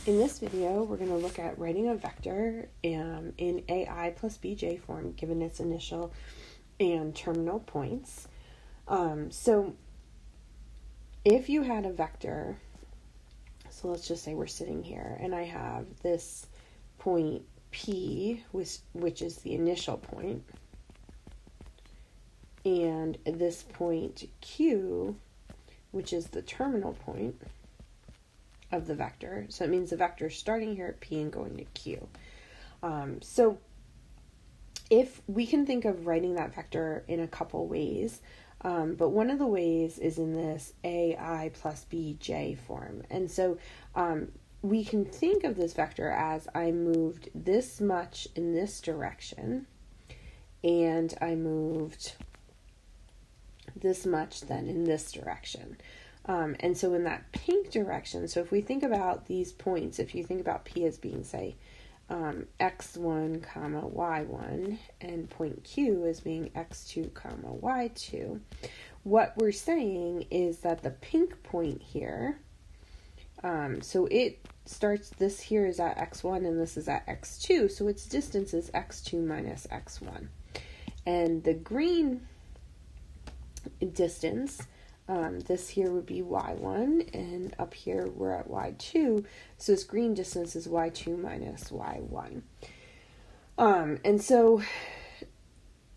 In this video, we're going to look at writing a vector in ai plus bj form, given its initial and terminal points. So if you had a vector, so let's just say we're sitting here, and I have this point P, which is the initial point, and this point Q, which is the terminal point of the vector. So it means the vector is starting here at P and going to Q. So if we can think of writing that vector in a couple ways, but one of the ways is in this ai plus bj form. And so we can think of this vector as I moved this much in this direction, and I moved this much then in this direction. And so in that pink direction, so if we think about these points, if you think about P as being, say, x1, comma, y1, and point Q as being x2, comma, y2, what we're saying is that the pink point here, so it starts, this here is at x1 and this is at x2, so its distance is x2 minus x1. And the green distance, this here would be y1, and up here we're at y2, so this green distance is y2 minus y1. And so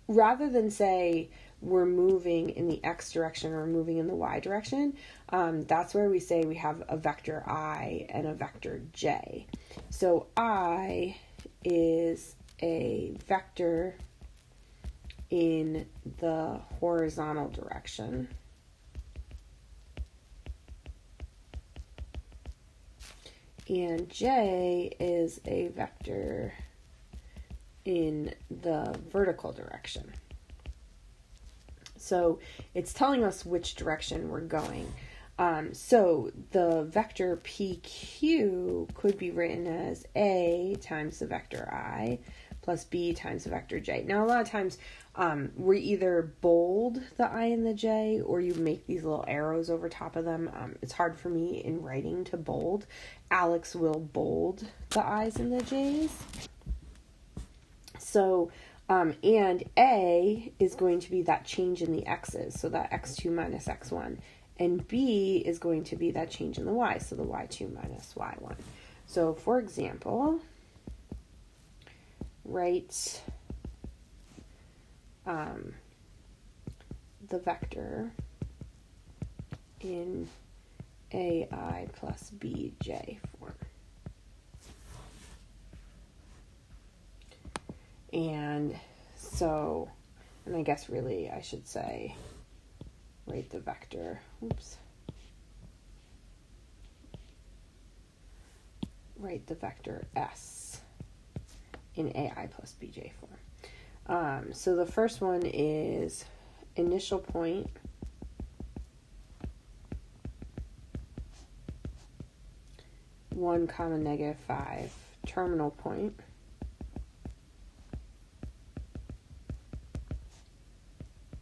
rather than say we're moving in the x direction or moving in the y direction, that's where we say we have a vector I and a vector j. So I is a vector in the horizontal direction, and j is a vector in the vertical direction. So it's telling us which direction we're going. So the vector PQ could be written as A times the vector I plus B times the vector J. Now, a lot of times we either bold the I and the J, or you make these little arrows over top of them. It's hard for me in writing to bold. Alex will bold the I's and the J's. So, and A is going to be that change in the X's, so that x2 minus x1. And B is going to be that change in the Y, so the y2 minus y1. So, for example, write the vector in ai plus bj form. And so, and I guess really I should say, write the vector, write the vector S in ai plus bj form. So the first one is initial point, (1, -5), terminal point,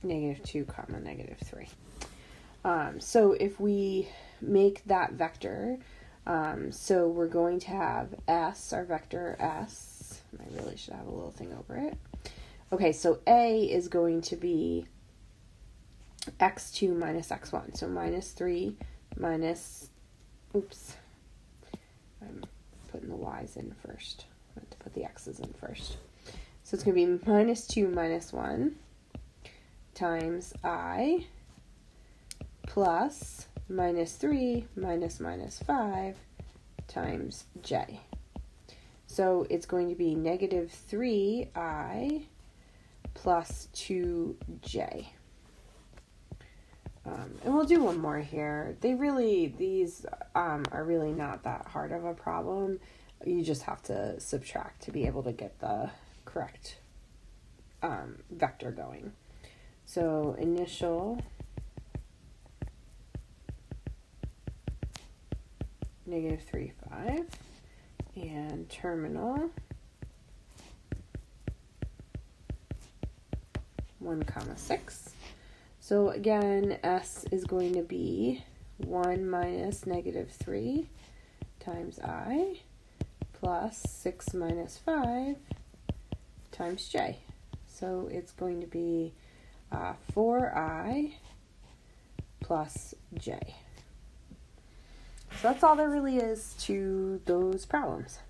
(-2, -3). So if we make that vector, so we're going to have S, our vector S. I really should have a little thing over it. Okay, so A is going to be x2 minus x1. So -3 minus, I'm putting the y's in first. I meant to put the x's in first. So it's going to be -2 minus 1 times I plus -3 minus -5 times j. So it's going to be -3i plus 2j. And we'll do one more here. These are really not that hard of a problem. You just have to subtract to be able to get the correct vector going. So initial -3, 5, and terminal 1, 6. So again, S is going to be 1 minus -3 times I plus 6 minus 5 times j. So it's going to be 4I plus j. So that's all there really is to those problems.